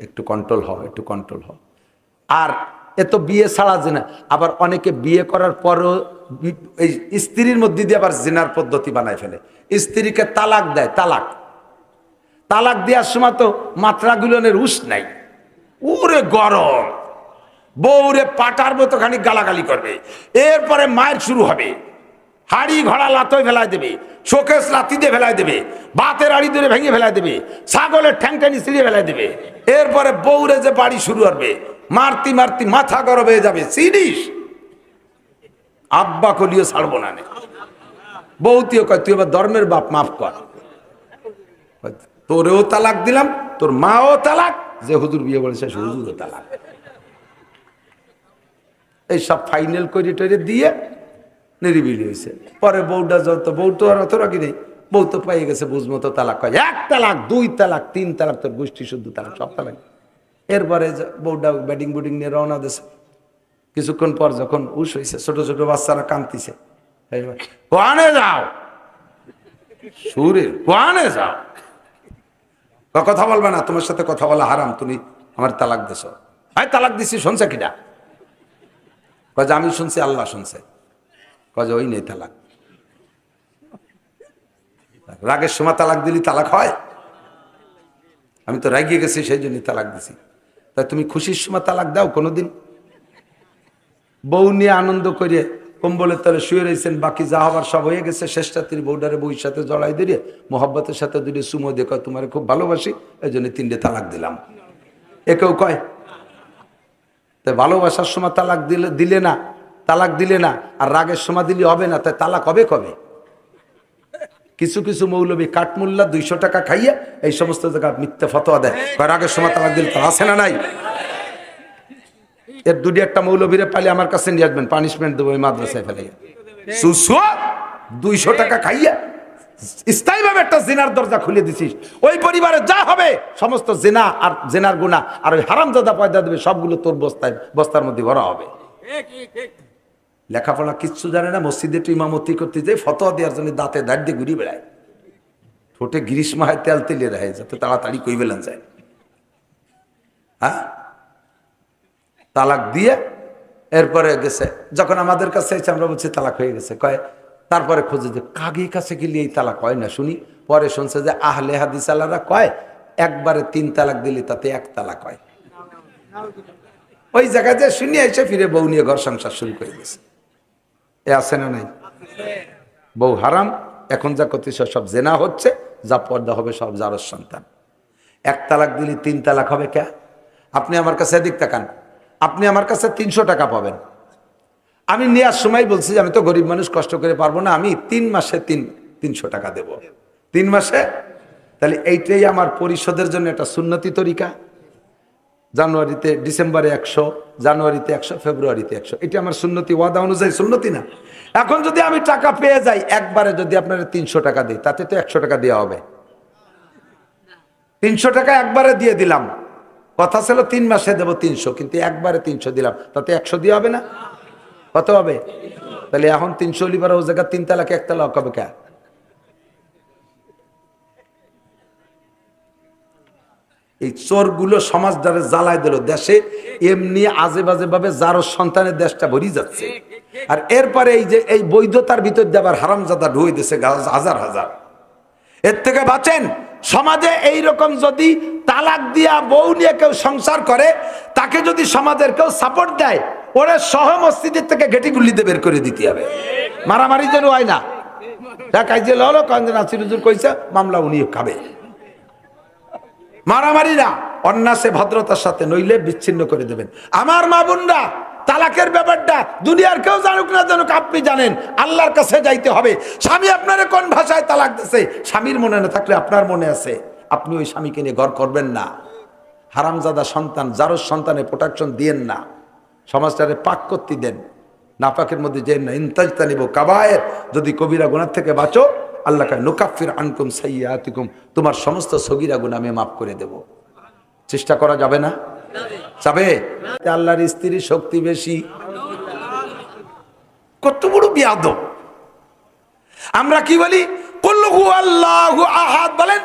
একটু কন্ট্রোল হও, একটু কন্ট্রোল হও। আর এত বিয়ে ছাড়া জেনা, আবার অনেকে বিয়ে করার পরও এই স্ত্রীর মধ্যে দিয়ে আবার জেনার পদ্ধতি বানায় ফেলে, স্ত্রীকে তালাক দেয়। তালাক দেওয়ার সময় তো মাত্রাগুলোনের উস নাই, ওরে গরম, বউরে পাটার মতো খানিক গালাগালি করবে, এরপরে মায়ের শুরু হবে, হাড়ি ঘোড়া লাতোয় ফেলায় দেবে, শোকেস লাথি দিয়ে ফেলায় দেবে, বাতের আড়ি ধরে ভেঙে ফেলায় দেবে, ছাগলের ঠ্যাং টেনে ছিঁড়ে ফেলায় দেবে। এরপরে বউরে যে বাড়ি শুরু করবে, মারতি মারতি মাথা গরম হয়ে যাবে। চিনিস আব্বা কলিও ছাড়বো না, বউতিও কয় তুই এবার ধর্মের বাপ, মাফ কর, তোরেও তালাক দিলাম, তোর মাও তালাক, যে হুজুর বিয়ে বলেছে সে হুজুরও তালাক। এইসব ফাইনাল করে টরে দিয়ে নিরিবিলি হয়েছে। পরে বউটা যত, বউ তো আর অত রাখি নেই, বউ তো পাইয়ে গেছে বুঝমতো তালাক, হয় 1 তালাক 2 তালাক 3 তালাক, তোর গোষ্ঠী শুদ্ধ তালাক, সব তালাক। এরপরে বউটা ব্যাটিং বুটিং নিয়ে রওনা দিয়েছে। কিছুক্ষণ পর যখন উস হয়েছে, ছোট ছোট বাচ্চারা কাঁদতেছে, কোয়ানে যাও সুরে, কোয়ানে যাও, কথা বলবে না, তোমার সাথে কথা বলা হারাম, তুমি আমার তালাক দিছ। ভাই তালাক দিছি, শুনছে কিনা? কয়ে আমি শুনছি, আল্লাহ শুনছে। কয়ে ওই নেই তালাক। রাগের সময় তালাক দিলি তালাক হয়? আমি তো রাগিয়ে গেছি, সেই জন্য তালাক দিছি। তাই তুমি খুশির সময় তালাক দাও কোনোদিন? বউ নিয়ে আনন্দ করে কম্বলের তলে শুয়ে রয়েছেন, বাকি যা হবার সব হয়ে গেছে, শেষ রাত্রির বউডারে বউর সাথে জড়াই দিয়ে মোহাব্বতের সাথে দুটো সুমো দেখো তোমার খুব ভালোবাসি, এই জন্য 3টে তালাক দিলাম। একেও কয় তাই ভালোবাসার সময় তালাক দিলে না, তালাক দিলে না, আর রাগের সময় দিলে হবে না, তাই তালাক হবে কবে? কিছু কিছু মৌলবী কাঠমুল্লা 200 টাকা খাইয়া এই সমস্ত জায়গা মিথ্যা ফতোয়া দেয়, রাগের সময় তালাক দিলে তার আছে না নাই? এর 2-1টা মৌলবীরে পাইলে আমার কাছে নিয়ে আসবেন, পানিশমেন্ট দেবো ওই মাদ্রাসায় ফেলে। 200 টাকা খাইয়া স্থায়ীভাবে একটা জেনার দরজা খুলে দিছিস, ওই পরিবারে যা হবে সমস্ত জেনা আর জেনার গুণা আর ওই হারামজাদা পয়দা দেবে, সবগুলো তোর বস্তার মধ্যে ভরা হবে। লেখাপড়া কিচ্ছু জানে না, মসজিদে একটু ইমামতি করতে যাই, ফতোয়া দেওয়ার জন্য দাঁতে দাঁড় দিয়ে ঘুরি বেড়ায়, ঠোঁটে গ্রীষ্মায় তেল তেলে রাখে যাতে তাড়াতাড়ি কই বেলান যায়। হ্যাঁ, তালাক দিয়ে এরপরে গেছে, যখন আমাদের কাছে এসে আমরা বলছি তালাক হয়ে গেছে, কয় তারপরে খোঁজে যে কাগি কাছে গেলে এই তালাক হয় না শুনি। পরে শুনছে যে আহলে হাদিস আলারা কয় একবারে 3 তালাক দিলে তাতে 1 তালাক হয়। ওই জায়গায় যে শুনি এসে ফিরে বউ নিয়ে ঘর সংসার শুরু করে দিয়েছে। এ আছে না নাই? বউ হারাম, এখন যা করতে সব জেনা হচ্ছে, যা পর্দা হবে সব জারজ সন্তান। 1 তালাক দিলে 3 তালাক হবে কে? আপনি আমার কাছে এদিক তাকান, আপনি আমার কাছে 300 টাকা পাবেন, আমি নেওয়ার সময় বলছি যে আমি তো গরিব মানুষ, কষ্ট করে পারবো না, আমি 3 মাসে 300 টাকা দেব, 3 মাসে। তাহলে এইটাই আমার পরিশোধের জন্য একটা সুন্নতি তরিকা। জানুয়ারিতে, ডিসেম্বরে 100, জানুয়ারিতে 100, ফেব্রুয়ারিতে 100, এটা আমার সুন্নতি ওয়াদা অনুযায়ী সুন্নতি না? এখন যদি আমি টাকা পেয়ে যাই একবারে, যদি আপনারা 300 টাকা দিই, তাতে তো 100 টাকা দেওয়া হবে। 300 টাকা একবারে দিয়ে দিলাম, কথা ছিল 3 মাসে দেবো 300, কিন্তু একবারে 300 দিলাম, তাতে 100 দেওয়া হবে না? কত হবে? তাহলে এখন 300 লিবার ও জায়গা 3 তালাক 1 তালাক হবে কে? এই চোরগুলো সমাজ দ্বারা জ্বালায় দিল, দেশে এমনি আজে বাজে ভাবে যারো সন্তানের দেশটা ভরি যাচ্ছে। আর এরপরে এই যে এই বৈধতার ভিতর দিয়ে আবার হারামজাদা ঢুয়ে দিছে হাজার হাজার। এর থেকে বাঁচেন। সমাজে এই রকম যদি তালাক দিয়া বউ নিয়ে কেউ সংসার করে, তাকে যদি সমাজের কেউ সাপোর্ট দেয়, ওরে সহ মসজিদের থেকে ঘেটি গুলিতে বের করে দিতে হবে। মারামারি যেন হয় না। কাজে হলো নাসির হুজুর কইছে মামলা উনিও খাবে। মারামারি না, অন্যাসে ভদ্রতার সাথে, নইলে বিচ্ছিন্ন করে দেবেন। আমার মা বোনরা, তালাকের ব্যাপারটা দুনিয়ার কেউ জানুক না জানুক, আপনি জানেন আল্লাহর কাছে যাইতে হবে। স্বামী আপনারে কোন ভাষায় তালাক দিছে, স্বামীর মনে না থাকলে আপনার মনে আছে, আপনি ওই স্বামীকে নিয়ে ঘর করবেন না। হারামজাদা সন্তান, জারজ সন্তানে প্রোটেকশন দিয়েন না, সমাজটারে পাক করতে দেন, নাপাকের মধ্যে যেন না। ইনতাজতানিবু কাবায়ের, যদি কবিরা গুনাহ থেকে বাঁচো, আল্লাহ কয় নুকাফির আনকুম সাইয়্যাতিকুম, তোমার সমস্ত সগীরা গুনাহ আমি মাফ করে দেব। চেষ্টা করা যাবে না? যাবে। আল্লাহর স্ত্রীর শক্তি বেশি। কত বড় বিয়াদব। আমরা কি বলি? কুল হুয়াল্লাহু আহাদ, বলেন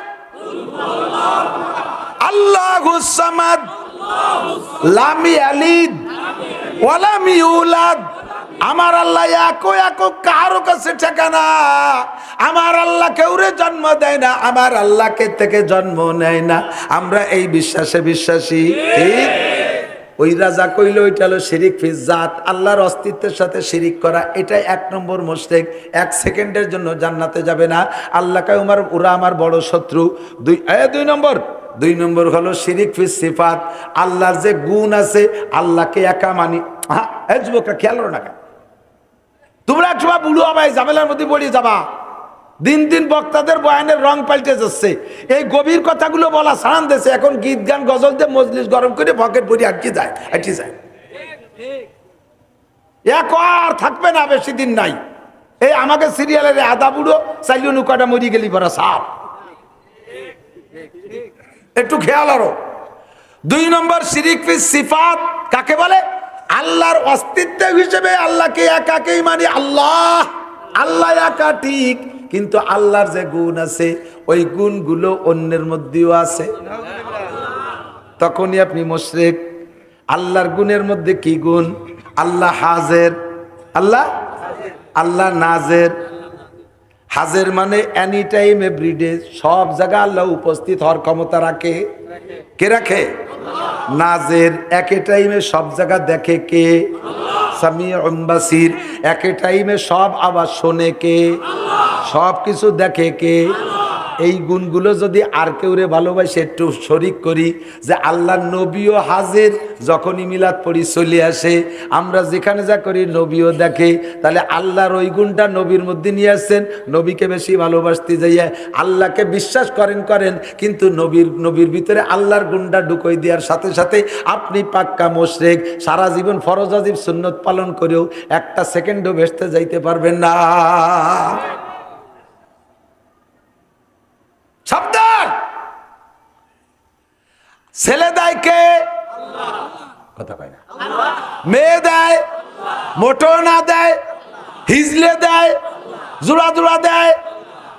আল্লাহুস সামাদ সামাদ লাম ইয়ালিদ ওয়া লাম ইউলাদ। আমার আল্লাহ একক কারো কাছে ঠিকানা। আমার আল্লাহ কেউরে জন্ম দেয় না, আমার আল্লাহকে থেকে জন্ম নেয় না। আমরা এই বিশ্বাসে বিশ্বাসী। ঠিক ওই রাজা কইল ওইটা হলো শিরিক ফি জাত, আল্লাহর অস্তিত্বের সাথে শিরিক করা। এটা 1 নম্বর মুশরিক, 1 সেকেন্ডের জন্য জান্নাতে যাবে না। আল্লাহ কয় ওরা আমার বড় শত্রু। 2 নম্বর হলো শিরিক ফি সিফাত, আল্লাহর যে গুণ আছে আল্লাহকে একা মানি। হ্যাঁ যুবকরা খেয়াল করো না, তোমরা একটু বুড়ো হবাই ঝামেলার মধ্যে পড়ে যাবা। দিন দিন বক্তাদের বয়ানের রং পাল্টে যাচ্ছে। এই গভীর কথাগুলো বলা ছাড়ান দেশে এখন গীত গান গজল দিয়ে মজলিস গরম করে পকেট ভরি আটকে যায়। এক আর থাকবে না, বেশি দিন নাই। এই আমাকে সিরিয়ালের আদা বুড়ো চাইলে নৌকাটা মরি গেলি পরা সাপ। একটু খেয়াল আরো। 2 নম্বর শিরিক ফি সিফাত কাকে বলে? আল্লাহর অস্তিত্ব হিসেবে আল্লাহকে একাকেই মানি। আল্লাহ একা ঠিক, কিন্তু আল্লাহর যে গুণ আছে ওই গুণগুলো অন্যের মধ্যেও আছে, তখনই আপনি মুশরিক। আল্লাহর গুণের মধ্যে কি গুণ? আল্লাহ হাজের, আল্লাহ নাজের। হাজের মানে এনি টাইম এভরিডে, সব জায়গায় আল্লাহ উপস্থিত হওয়ার ক্ষমতা রাখে। কে রাখে? নাজের, একে টাইমে সব জায়গা দেখে কে? সামিউন বাসির, একে টাইমে সব আওয়াজ শোনে কে? সব কিছু দেখে কে? এই গুণগুলো যদি আর কেউরে ভালোবাসে একটু শরিক করি, যে আল্লাহর নবীও হাজির, যখনই মিলাদ পড়ি চলে আসে, আমরা যেখানে যা করি নবীও দেখে, তাহলে আল্লাহর ওই গুণটা নবীর মধ্যে নিয়ে আসছেন। নবীকে বেশি ভালোবাসতে যাইয়া আল্লাহকে বিশ্বাস করেন, কিন্তু নবীর ভিতরে আল্লাহর গুণটা ঢুকই দেওয়ার সাথে সাথে আপনি পাক্কা মুশরিক। সারা জীবন ফরজ ওয়াজিব সুন্নত পালন করেও 1 সেকেন্ডও ভেস্তে যাইতে পারবেন না। সাবধান! ছেলে দেয় কে? কথা কয় না। মেয়ে দেয়, মোটো না দেয়, হিজলে দেয়, জোড়া জোড়া দেয়।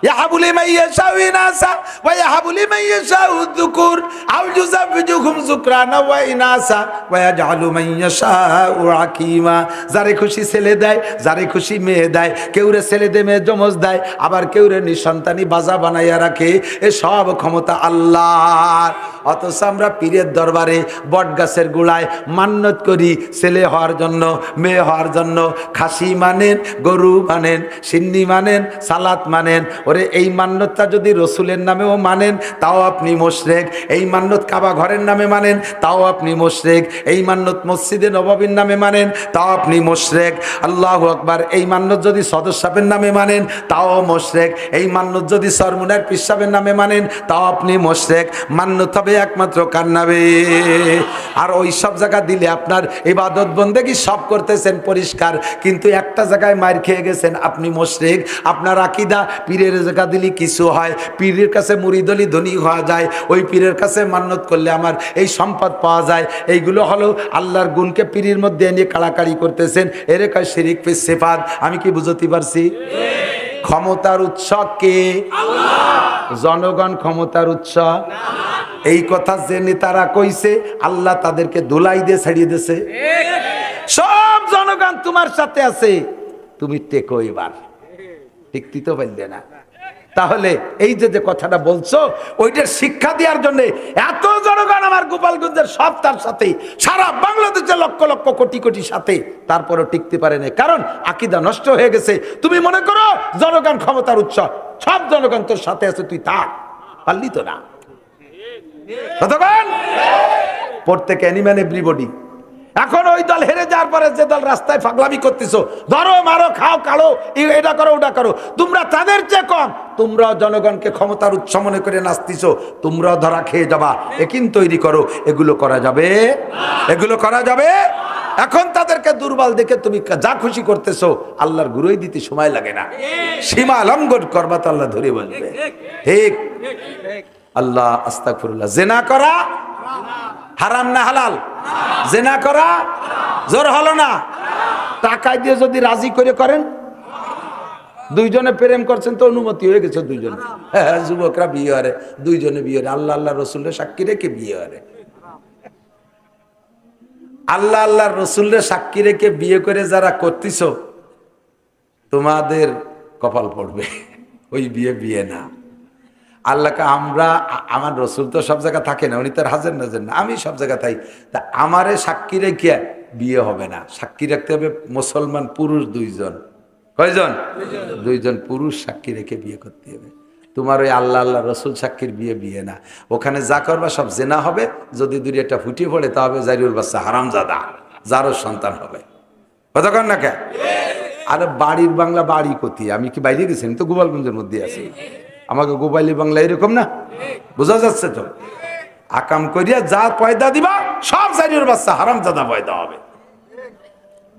ইয়াহাবুলি মাইয়াশাউ ইনাসা ওয়া ইয়াহাবুলি মাইয়াশাউ যুকুর আও যুযাফিজুহুম যুকরানা ওয়া ইনাসা ওয়া ইয়াজআলু মাইয়াশাউ আকিমা। যারে খুশি ছেলে দেয়, যারে খুশি মেয়ে দেয়। কেউরে ছেলে দে মেয়ে জমজ দেয়, আবার কেউরে নিঃসন্তানী বাজা বানাইয়া রাখে। এ সব ক্ষমতা আল্লাহর। অথচ আমরা পীরের দরবারে বট গাছের গোড়ায় মান্নত করি ছেলে হওয়ার জন্য, মেয়ে হওয়ার জন্য। খাসি মানেন, গরু মানেন, সিন্নি মানেন, সালাত মানেন। ওরে এই মান্যতটা যদি রসুলের নামেও মানেন তাও আপনি মুশরিক। এই মান্যত কাবা ঘরের নামে মানেন তাও আপনি মুশরিক। এই মান্যত মসজিদে নববীর নামে মানেন তাও আপনি মুশরিক। আল্লাহু আকবার। এই মান্যত যদি সদর সাহেবের নামে মানেন তাও মুশরিক। এই মান্যত যদি সরমুনার পীর সাহেবের নামে মানেন তাও আপনি মুশরিক। মান্যত হবে একমাত্র কার নামে। আর ওই সব জায়গা দিলে আপনার ইবাদত বন্দেগী সব করতেছেন পরিষ্কার, কিন্তু একটা জায়গায় মার খেয়ে গেছেন, আপনি মুশরিক। আপনার আকীদা পীরের জায়গা দিলে কিছু হয়, পীরের কাছে মুরিদ হলে ধনী হওয়া যায়, ওই পীরের কাছে মান্যত করলে আমার এই সম্পদ পাওয়া যায়। এইগুলো হলো আল্লাহর গুণকে পীরের মধ্যে এনে কাড়াকাড়ি করতেছেন। এর কয় শিরিক ফি সিফাত। আমি কি বুঝতে পারছি? ক্ষমতার উৎস কে? জনগণ ক্ষমতার উৎস। এই কথা যে নেতারা কইছে আল্লাহ তাদেরকে ধুলাই দিয়ে ছাড়িয়ে দিয়েছে। সব জনগণ তোমার সাথে আছে, তুমি টেকো এবার। টিকতে তো পারলে না। তাহলে এই যে কথাটা বলছো ওইটার শিক্ষা দেওয়ার জন্য এত জনগণ আমার গোপালগঞ্জের সব তার সাথে, সারা বাংলাদেশের লক্ষ লক্ষ কোটি কোটি সাথে, তারপরও টিকতে পারে না, কারণ আকীদা নষ্ট হয়ে গেছে। তুমি মনে করো জনগণ ক্ষমতার উৎস, সব জনগণ তোর সাথে আছে, তুই থাক। পারলি তো না। কতক্ষণ প্রত্যেক অ্যানিম্যাল এভরিবডি। এখন ওই দল হেরে যাওয়ার পরে যে দল রাস্তায় ফাগলামি করতেছো, ধরো মারো খাও কালো, এটা করো ওটা করো, তোমরা তাদের চেয়ে কম। তোমরাও জনগণকে ক্ষমতার উৎস মনে করে নাচতেছো, তোমরাও ধরা খেয়ে যাবা। একিন তৈরি করো। এগুলো করা যাবে? এগুলো করা যাবে? এখন তাদেরকে দুর্বল দেখে তুমি যা খুশি করতেছো, আল্লাহর গুরুই দিতে সময় লাগে না। সীমা লঙ্ঘন করবা তো আল্লাহ ধরে বলবে। ঠিক? আল্লাহ আস্তাগফিরুল্লাহ। জিনা করা হারাম না হালাল? জিনা করা জোর হলো না? টাকা দিয়ে যদি রাজি করে করেন, দুইজনে প্রেম করছেন তো অনুমতি হয়ে গেছে দুইজনে। হ্যাঁ, যুবকরা বিয়ে হারে, দুইজনে বিয়ে হারে, আল্লাহ আল্লাহ রসুলের সাক্ষী রেখে বিয়ে হারে। আল্লাহ আল্লাহ রসুলের সাক্ষী রেখে বিয়ে করে যারা করতেছ তোমাদের কপাল পড়বে, ওই বিয়ে বিয়ে না। আল্লাহকে আমার রসুল তো সব জায়গা থাকে না, উনি তার হাজার নাজের না, আমি সব জায়গা তাই। তা আমারে সাক্ষী রেখে বিয়ে হবে না, সাক্ষী রাখতে হবে মুসলমান পুরুষ 2 জন। কয়জন? 2 জন পুরুষ সাক্ষী রেখে বিয়ে করতে হবে। তোমার ওই আল্লাহ আল্লাহ রসুল সাক্ষীর বিয়ে বিয়ে না। ওখানে যা করবা সব জেনা হবে, যদি 2-একটা ফুটিয়ে পড়ে তা হবে জারিউল বাচ্চা, হারামজাদা, যারও সন্তান হবে। কতক্ষণ না কে? আরে বাড়ির বাংলা বাড়ি কোথি, আমি কি বাইরে গেছি? আমি তো গোপালগঞ্জের মধ্যে আছি। আমাকে গোপালি বাংলা এরকম না, বোঝা যাচ্ছে তো? আকাম করিয়া যা পয়দা দিবা সব জারিউল বাচ্চা, হারামজাদা পয়দা হবে।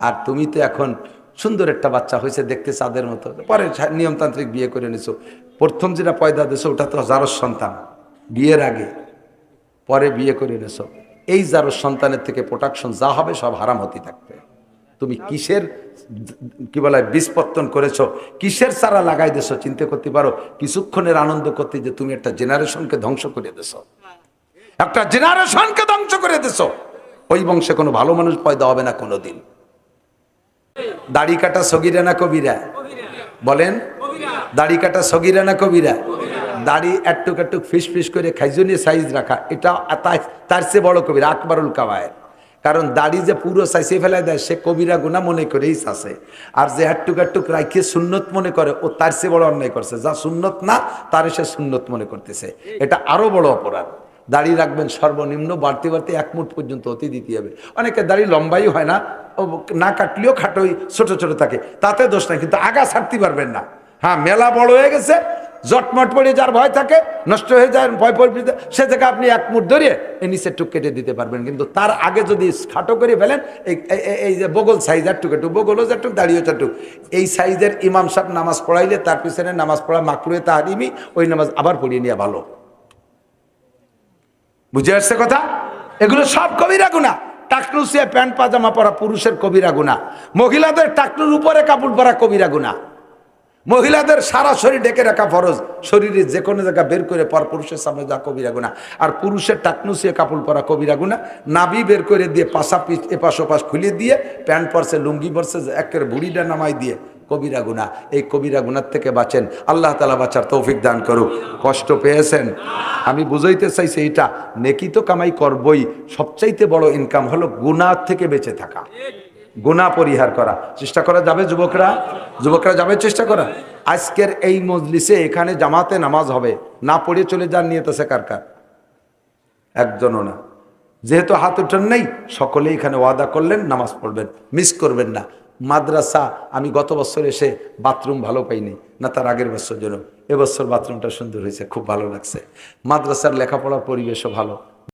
আর তুমি তো এখন সুন্দর একটা বাচ্চা হয়েছে দেখতে চাঁদের মতো, পরে নিয়মতান্ত্রিক বিয়ে করে নিছো, প্রথম যেটা পয়দা দিছো ওটা তো জারস সন্তান, বিয়ের আগে, পরে বিয়ে করে নিছো। এই জারস সন্তানের থেকে প্রোটেকশন যা হবে সব হারাম হতে থাকবে। তুমি কিসের কি বলে বিস্পত্তন করেছো, কিসের চারা লাগাই দিছো, চিন্তা করতে পারো? কিছুক্ষণের আনন্দ করতে যে তুমি একটা জেনারেশনকে ধ্বংস করে দিছো, একটা জেনারেশনকে ধ্বংস করে দিছো। ওই বংশে কোনো ভালো মানুষ পয়দা হবে না কোনোদিন। দাড়ি কাটা সগীরা না কবিরা? বলেন, দাড়ি কাটা সগীরা না কবিরা? দাড়ি একটুক একটুক ফিস ফিস করে খাইজনি সাইজ রাখা, এটা তার চেয়ে বড় কবিরা, আকবরুল কাবায়ের। কারণ দাড়ি যে পুরো সাইজে ফেলাই দেয় সে কবিরা গুনাহ মনে করেই চাষে, আর যে একটুক একটুক রাখিয়ে সুন্নত মনে করে ও তার চেয়ে বড় অন্যায় করছে। যা সুন্নত না তার সে সুন্নত মনে করতেছে, এটা আরো বড় অপরাধ। দাড়ি রাখবেন সর্বনিম্ন, বাড়তে বাড়তে 1 মুঠ পর্যন্ত অতি দিতে হবে। অনেকে দাড়ি লম্বাই হয় না, ও না কাটলেও খাটোই ছোট ছোট থাকে, তাতে দোষ নাই, কিন্তু আগা ছাড়তে পারবেন না। হ্যাঁ, মেলা বড় হয়ে গেছে, জটমট পড়ে যার ভয় থাকে, নষ্ট হয়ে যায় ভয় পড়বে, সে থেকে আপনি 1 মুঠ ধরিয়ে এই নিচে টুক কেটে দিতে পারবেন। কিন্তু তার আগে যদি খাটো করে ফেলেন, এই যে বগল সাইজ একটুক একটু, বগলও যেটুক দাঁড়িয়ে যেটুক, এই সাইজের ইমাম সাহেব নামাজ পড়াইলে তার পিছনে নামাজ পড়া মাকরুহে তাহরিমি, ওই নামাজ আবার পড়িয়ে নেওয়া ভালো। বুঝে আসছে কথা? এগুলো সব কবিরা গুনাহ। টাকলু সে প্যান্ট পাজামা পরা পুরুষের কবিরা গুনাহ। মহিলাদের টাকলুর উপরে কাপড় পরা কবিরা গুনাহ। মহিলাদের সারা শরীর ঢেকে রাখা ফরজ, শরীরে যে কোনো জায়গা বের করে পর পুরুষের সামনে যা কবিরা গুনাহ। আর পুরুষের টাকলু সে কাপড় পরা কবিরা গুনাহ। নাভি বের করে দিয়ে পাশা পিছ এপাশ ওপাশ খুলে দিয়ে প্যান্ট পরছে, লুঙ্গি পরছে, একের বুড়িটা নামাই দিয়ে, কবিরা গুনাহ। এই কবিরা গুনাহ থেকে বাঁচেন, আল্লাহ তাআলা বাঁচার তৌফিক দান করুক। কষ্ট পেয়েছেন? আমি বুঝাইতে চাইছি এইটা, নেকি তো কামাই করবই, সবচাইতে বড় ইনকাম হলো গুনাহ থেকে বেঁচে থাকা, গুনাহ পরিহার করা। চেষ্টা করা যাবে যুবকরা? যুবকরা যাবে চেষ্টা করা? আজকের এই মজলিসে এখানে জামাতে নামাজ হবে, না পড়ে চলে যান নিয়তেছে কার কার? একজনও না। যেহেতু হাত উঠান নাই, সকলেই এখানে ওয়াদা করলেন নামাজ পড়বেন, মিস করবেন না। মাদ্রাসা, আমি গত বছর এসে বাথরুম ভালো পাইনি, না তার আগের বছর জন্য, এবছর বাথরুমটা সুন্দর হয়েছে, খুব ভালো লাগছে। মাদ্রাসার লেখাপড়ার পরিবেশও ভালো,